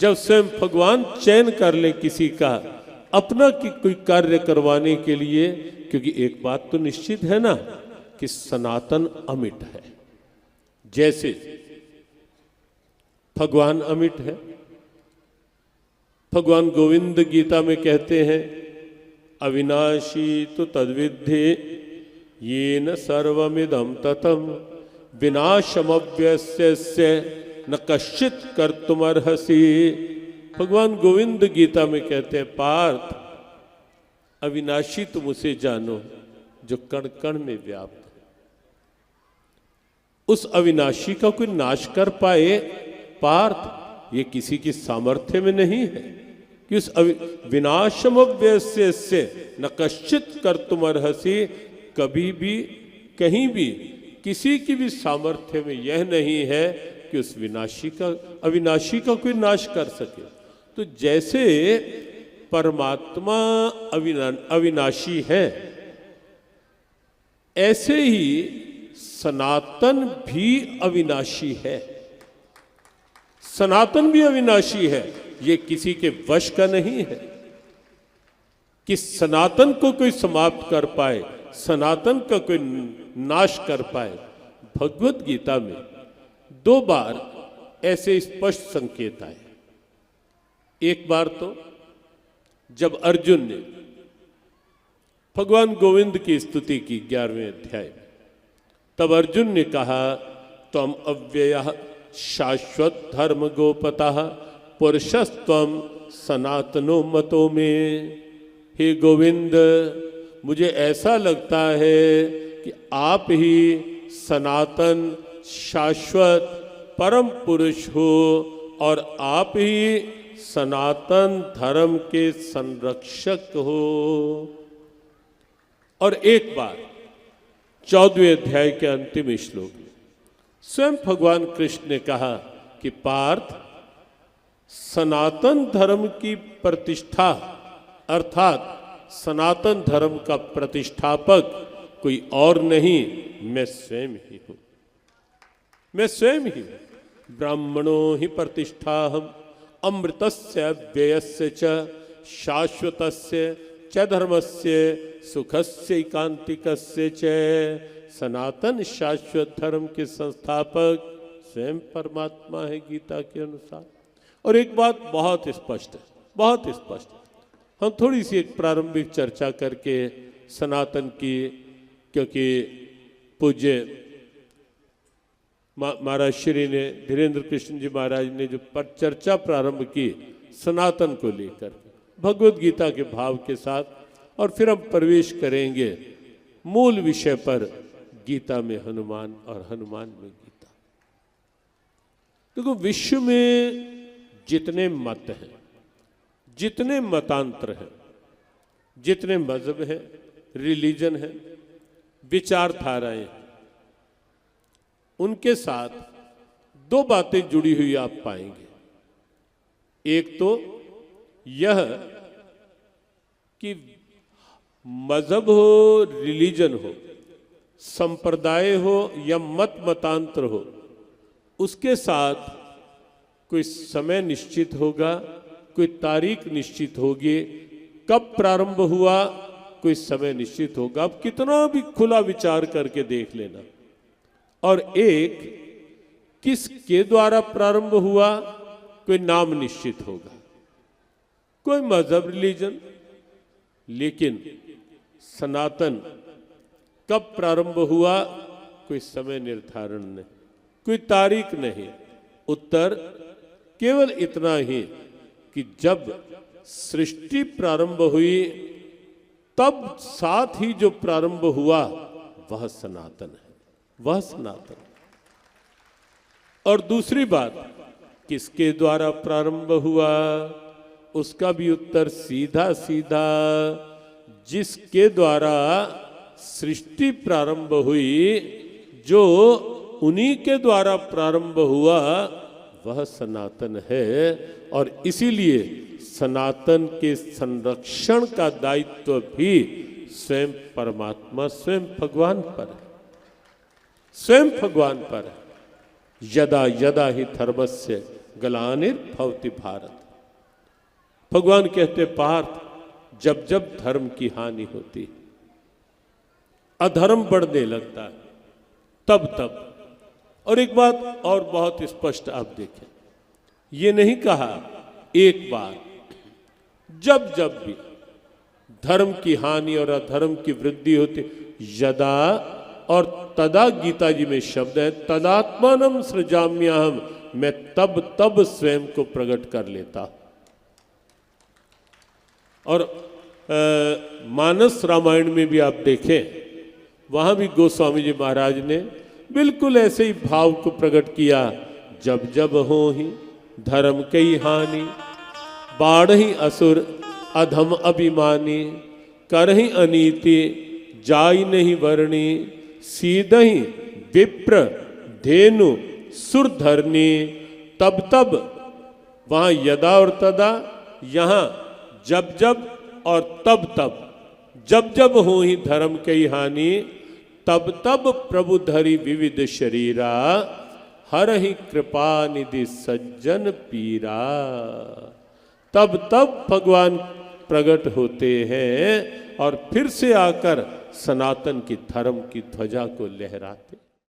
जब स्वयं भगवान चयन कर ले किसी का अपना की कोई कार्य करवाने के लिए, क्योंकि एक बात तो निश्चित है ना कि सनातन अमिट है। जैसे भगवान अमिट है, भगवान गोविंद गीता में कहते हैं अविनाशी तो तद्विद्धि येन सर्वमिदं ततम विनाशमव्यस्य न कश्चित कर्तुमर्हसि। भगवान गोविंद गीता में कहते हैं पार्थ अविनाशी तुम उसे जानो जो कण कण में व्याप्त है। उस अविनाशी का कोई नाश कर पाए पार्थ, ये किसी की सामर्थ्य में नहीं है कि उस विनाशमव्यस्य न कश्चित कर्तुमर्हसि, कभी भी कहीं भी किसी की भी सामर्थ्य में यह नहीं है कि उस अविनाशी का कोई नाश कर सके। तो जैसे परमात्मा अविनाशी है, ऐसे ही सनातन भी अविनाशी है। सनातन भी अविनाशी है, ये किसी के वश का नहीं है कि सनातन को कोई समाप्त कर पाए, सनातन का कोई नाश कर पाए। भगवत गीता में 2 बार ऐसे स्पष्ट संकेत आए। एक बार तो जब अर्जुन ने भगवान गोविंद की स्तुति की 11वें अध्याय, तब अर्जुन ने कहा त्वम अव्ययः शाश्वत धर्म गोपतः पुरुषस्त्वम सनातनो मतो में। हे गोविंद, मुझे ऐसा लगता है कि आप ही सनातन शाश्वत परम पुरुष हो और आप ही सनातन धर्म के संरक्षक हो। और एक बार 14वें अध्याय के अंतिम श्लोक में स्वयं भगवान कृष्ण ने कहा कि पार्थ, सनातन धर्म की प्रतिष्ठा अर्थात सनातन धर्म का प्रतिष्ठापक कोई और नहीं, मैं स्वयं ही हूं। मैं स्वयं ही हूं। ब्राह्मणो ही प्रतिष्ठाहम अमृतस्य व्ययस्य च शाश्वतस्य च धर्मस्य सुखस्य एकांतिकस्य च। सनातन शाश्वत धर्म के संस्थापक स्वयं परमात्मा है गीता के अनुसार। और एक बात बहुत स्पष्ट है, बहुत स्पष्ट है। हम थोड़ी सी एक प्रारंभिक चर्चा करके सनातन की, क्योंकि पूज्य महाराज श्री ने धीरेन्द्र कृष्ण जी महाराज ने जो चर्चा प्रारंभ की सनातन को लेकर भगवत गीता के भाव के साथ, और फिर हम प्रवेश करेंगे मूल विषय पर, गीता में हनुमान और हनुमान में गीता। देखो, विश्व में जितने मत हैं, जितने मतांतर हैं, जितने मजहब हैं, रिलीजन है, विचारधाराएं हैं, उनके साथ 2 बातें जुड़ी हुई आप पाएंगे। एक तो यह कि मजहब हो, रिलीजन हो, संप्रदाय हो या मतांतर हो, उसके साथ कोई समय निश्चित होगा, कोई तारीख निश्चित होगी, कब प्रारंभ हुआ कोई समय निश्चित होगा। अब कितना भी खुला विचार करके देख लेना। और एक किसके द्वारा प्रारंभ हुआ कोई नाम निश्चित होगा, कोई मजहब रिलीजन। लेकिन सनातन कब प्रारंभ हुआ कोई समय निर्धारण नहीं, कोई तारीख नहीं। उत्तर केवल इतना ही कि जब सृष्टि प्रारंभ हुई तब साथ ही जो प्रारंभ हुआ वह सनातन है, वह सनातन। और दूसरी बात, किसके द्वारा प्रारंभ हुआ उसका भी उत्तर सीधा सीधा, जिसके द्वारा सृष्टि प्रारंभ हुई, जो उन्हीं के द्वारा प्रारंभ हुआ वह सनातन है। और इसीलिए सनातन के संरक्षण का दायित्व भी स्वयं परमात्मा, स्वयं भगवान पर है, स्वयं भगवान पर है। यदा यदा ही धर्मस्य ग्लानिर्भवति भारत। भगवान कहते पार्थ, जब जब धर्म की हानि होती, अधर्म बढ़ने लगता है, तब तब। और एक बात और बहुत स्पष्ट आप देखें, ये नहीं कहा एक बार, जब जब भी धर्म की हानि और अधर्म की वृद्धि होती, यदा और तदा गीता जी में शब्द है, तदात्मानम सृजाम्यहम, मैं तब तब स्वयं को प्रकट कर लेता। और मानस रामायण में भी आप देखें, वहां भी गोस्वामी जी महाराज ने बिल्कुल ऐसे ही भाव को प्रकट किया, जब जब हो ही धर्म कई हानि, बाढ़ ही असुर अधम अभिमानी, कर ही अनीति जाई नहीं वर्णी, सीधहि विप्र धेनु सुर धरनी। तब तब, वहां यदा और तदा, यहां जब जब और तब तब। जब जब हो ही धर्म कई हानि, तब तब प्रभु धरि विविध शरीरा, हर ही कृपा निधि सज्जन पीरा। तब तब भगवान प्रकट होते हैं और फिर से आकर सनातन की धर्म की ध्वजा को लहराते।